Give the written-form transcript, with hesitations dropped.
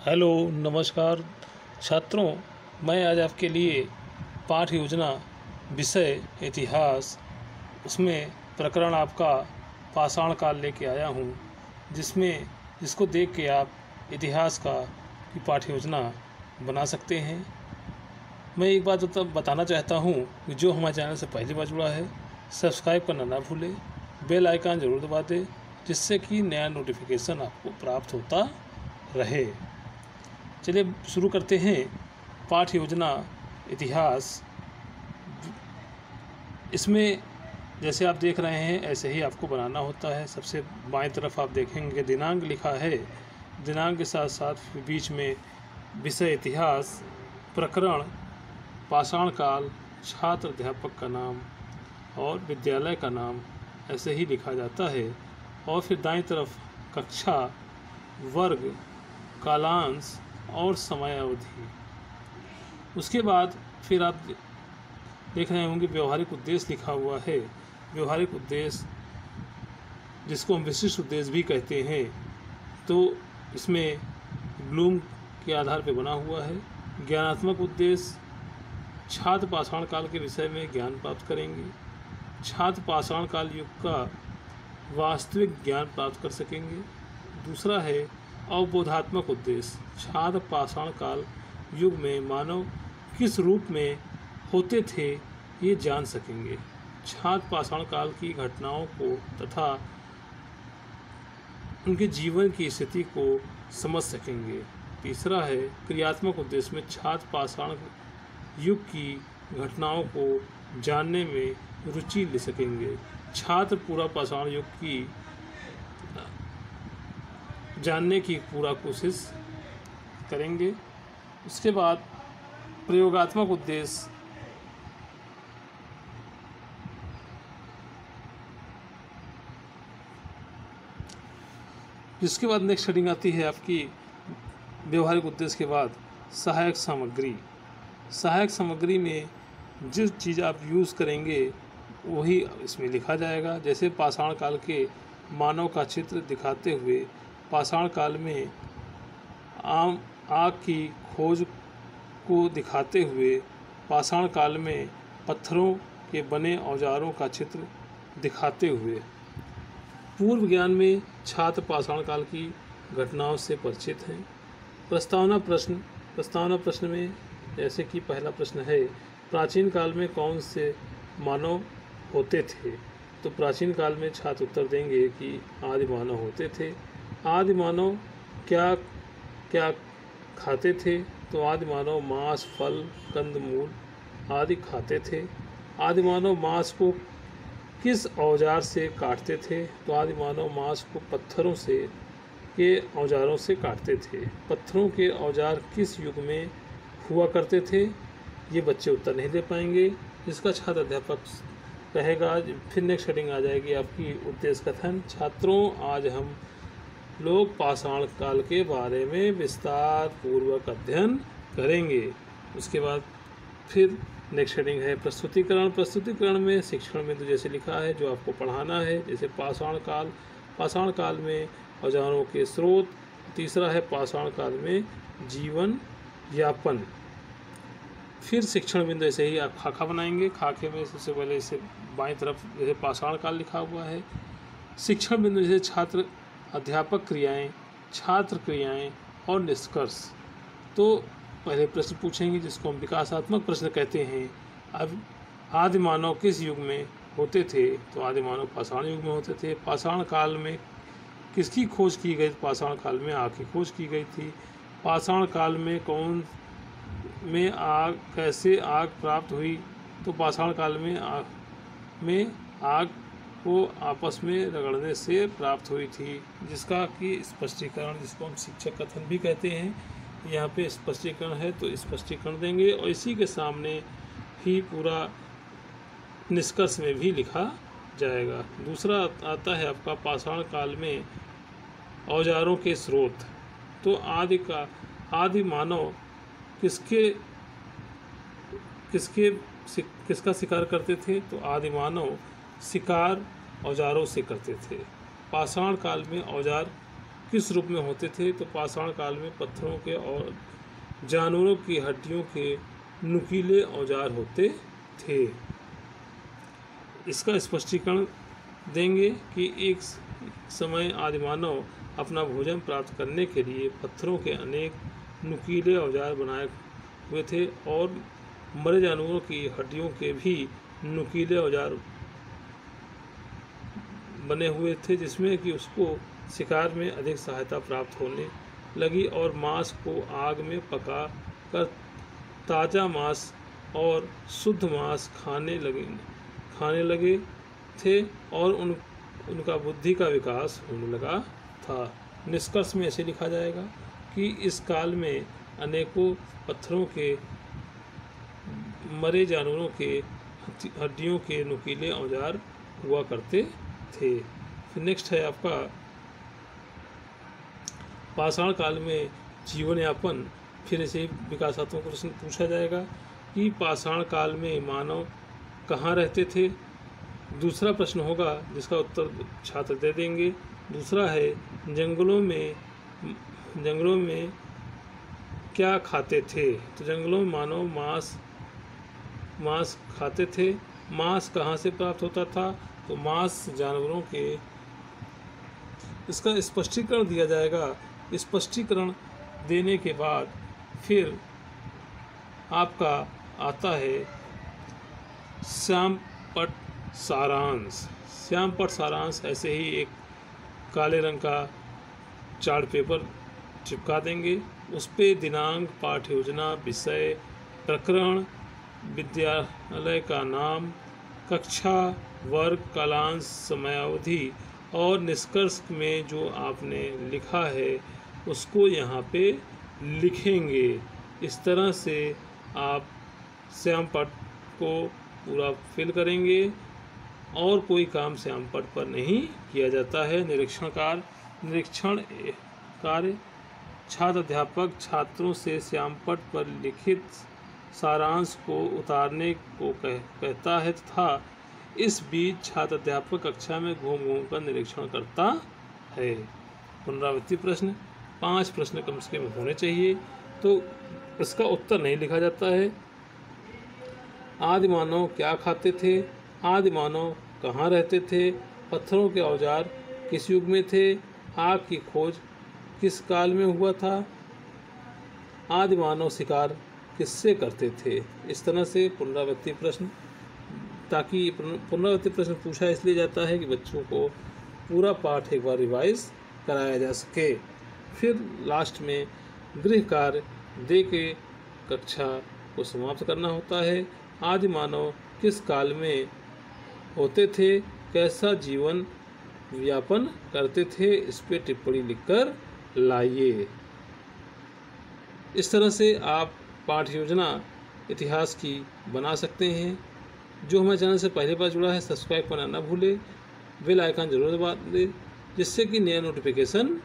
Hello, नमस्कार छात्रों। मैं आज आपके लिए पाठ योजना विषय इतिहास उसमें प्रकरण आपका पाषाण काल लेके आया हूँ, जिसको देख के आप इतिहास की पाठ योजना बना सकते हैं। मैं एक बात बताना चाहता हूँ कि जो हमारे चैनल से पहली बार जुड़ा है, सब्सक्राइब करना ना भूलें, बेल आइकन ज़रूर दबा दें, जिससे कि नया नोटिफिकेशन आपको प्राप्त होता रहे। चलिए शुरू करते हैं। पाठ योजना इतिहास, इसमें जैसे आप देख रहे हैं ऐसे ही आपको बनाना होता है। सबसे बाएं तरफ आप देखेंगे दिनांक लिखा है। दिनांक के साथ साथ बीच में विषय इतिहास, प्रकरण पाषाण काल, छात्र अध्यापक का नाम और विद्यालय का नाम ऐसे ही लिखा जाता है। और फिर दाईं तरफ कक्षा, वर्ग, कालांश और समय अवधि। उसके बाद फिर आप देख रहे होंगे व्यवहारिक उद्देश्य लिखा हुआ है। व्यवहारिक उद्देश्य, जिसको हम विशिष्ट उद्देश्य भी कहते हैं, तो इसमें ब्लूम के आधार पर बना हुआ है। ज्ञानात्मक उद्देश्य, छात्र पाषाण काल के विषय में ज्ञान प्राप्त करेंगे। छात्र पाषाण काल युग का वास्तविक ज्ञान प्राप्त कर सकेंगे। दूसरा है अवबोधात्मक उद्देश्य, छात्र पाषाण काल युग में मानव किस रूप में होते थे ये जान सकेंगे। छात्र पाषाण काल की घटनाओं को तथा उनके जीवन की स्थिति को समझ सकेंगे। तीसरा है क्रियात्मक उद्देश्य में छात्र पाषाण युग की घटनाओं को जानने में रुचि ले सकेंगे। छात्र पूरा पाषाण युग की जानने की पूरा कोशिश करेंगे। उसके बाद प्रयोगात्मक उद्देश्य, जिसके बाद नेक्स्ट हेडिंग आती है आपकी व्यवहारिक उद्देश्य के बाद सहायक सामग्री। सहायक सामग्री में जिस चीज़ आप यूज़ करेंगे वही इसमें लिखा जाएगा। जैसे पाषाण काल के मानव का चित्र दिखाते हुए पाषाण काल में आग की खोज को दिखाते हुए पाषाण काल में पत्थरों के बने औजारों का चित्र दिखाते हुए। पूर्व ज्ञान में छात्र पाषाण काल की घटनाओं से परिचित हैं। प्रस्तावना प्रश्न में जैसे कि पहला प्रश्न है, प्राचीन काल में कौन से मानव होते थे? तो प्राचीन काल में छात्र उत्तर देंगे कि आदि मानव होते थे। आदि मानव क्या क्या खाते थे? तो आदि मानव मांस, फल, कंदमूल आदि खाते थे। आदि मानव मांस को किस औजार से काटते थे? तो आदि मानव मांस को पत्थरों के औजारों से काटते थे। पत्थरों के औजार किस युग में हुआ करते थे? ये बच्चे उत्तर नहीं दे पाएंगे। इसका छात्र अध्यापक कहेगा। फिर नेक्स्ट हेडिंग आ जाएगी आपकी उद्देश्य कथन। छात्रों, आज हम लोग पाषाण काल के बारे में विस्तार पूर्वक अध्ययन करेंगे। उसके बाद फिर नेक्स्ट हेडिंग है प्रस्तुतिकरण। प्रस्तुतिकरण में शिक्षण बिंदु जैसे लिखा है जो आपको पढ़ाना है। जैसे पाषाण काल में औजारों के स्रोत। तीसरा है पाषाण काल में जीवन यापन। फिर शिक्षण बिंदु ऐसे ही आप खाका बनाएंगे। खाके में सबसे पहले इसे बाईं तरफ जैसे पाषाण काल लिखा हुआ है। शिक्षण बिंदु जैसे छात्र अध्यापक क्रियाएं, छात्र क्रियाएं और निष्कर्ष। तो पहले प्रश्न पूछेंगे जिसको हम विकासात्मक प्रश्न कहते हैं। अब आदि मानव किस युग में होते थे? तो आदि मानव पाषाण युग में होते थे। पाषाण काल में किसकी खोज की गई? पाषाण काल में आग की खोज की गई थी। पाषाण काल में कैसे आग प्राप्त हुई? तो पाषाण काल में आग को आपस में रगड़ने से प्राप्त हुई थी, जिसका कि स्पष्टीकरण, जिसको हम शिक्षक कथन भी कहते हैं, यहाँ पे स्पष्टीकरण है तो स्पष्टीकरण देंगे। और इसी के सामने ही पूरा निष्कर्ष में भी लिखा जाएगा। दूसरा आता है आपका पाषाण काल में औजारों के स्रोत। तो आदि मानव किसका शिकार करते थे? तो आदि मानव शिकार औजारों से करते थे। पाषाण काल में औजार किस रूप में होते थे? तो पाषाण काल में पत्थरों के और जानवरों की हड्डियों के नुकीले औजार होते थे। इसका स्पष्टीकरण देंगे कि एक समय आदिमानव अपना भोजन प्राप्त करने के लिए पत्थरों के अनेक नुकीले औजार बनाए हुए थे और मरे जानवरों की हड्डियों के भी नुकीले औजार बने हुए थे, जिसमें कि उसको शिकार में अधिक सहायता प्राप्त होने लगी और मांस को आग में पका कर ताज़ा मांस और शुद्ध मांस खाने लगे थे और उनका बुद्धि का विकास होने लगा था। निष्कर्ष में ऐसे लिखा जाएगा कि इस काल में अनेकों पत्थरों के मरे जानवरों के हड्डियों के नुकीले औजार हुआ करते थे। फिर नेक्स्ट है आपका पाषाण काल में जीवन यापन। फिर ऐसे विकासात्मक प्रश्न पूछा जाएगा कि पाषाण काल में मानव कहाँ रहते थे। दूसरा प्रश्न होगा जिसका उत्तर छात्र दे देंगे। दूसरा है जंगलों में क्या खाते थे? तो जंगलों में मानव मांस खाते थे। मांस कहाँ से प्राप्त होता था? तो मांस जानवरों के। इसका स्पष्टीकरण दिया जाएगा। स्पष्टीकरण देने के बाद फिर आपका आता है श्यामपट्ट सारांश। श्यामपट्ट सारांश ऐसे ही एक काले रंग का चार्ट पेपर चिपका देंगे। उस पे दिनांक, पाठ्य योजना, विषय, प्रकरण, विद्यालय का नाम, कक्षा, वर्ग, कालांश, समयावधि और निष्कर्ष में जो आपने लिखा है उसको यहाँ पे लिखेंगे। इस तरह से आप श्यामपट्ट को पूरा फिल करेंगे और कोई काम श्यामपट्ट पर नहीं किया जाता है। निरीक्षण कार्य छात्र अध्यापक छात्रों से श्यामपट्ट पर लिखित सारांश को उतारने को कहता है तथा इस बीच छात्र अध्यापक कक्षा में घूम कर निरीक्षण करता है। पुनरावृत्ति प्रश्न 5 प्रश्न कम से कम होने चाहिए। तो इसका उत्तर नहीं लिखा जाता है। आदिमानव क्या खाते थे? आदिमानव कहाँ रहते थे? पत्थरों के औजार किस युग में थे? आग की खोज किस काल में हुआ था? आदिमानव शिकार किससे करते थे? इस तरह से पुनरावृत्ति प्रश्न, ताकि पुनरावृत्ति प्रश्न पूछा इसलिए जाता है कि बच्चों को पूरा पाठ एक बार रिवाइज कराया जा सके। फिर लास्ट में गृह कार्य दे के कक्षा को समाप्त करना होता है। आदिमानव किस काल में होते थे? कैसा जीवन यापन करते थे? इस पे टिप्पणी लिखकर लाइए। इस तरह से आप पाठ्य योजना इतिहास की बना सकते हैं। जो हमारे चैनल से पहली बार जुड़ा है सब्सक्राइब करना ना भूले, बेल आइकन जरूर दबा दें जिससे कि नया नोटिफिकेशन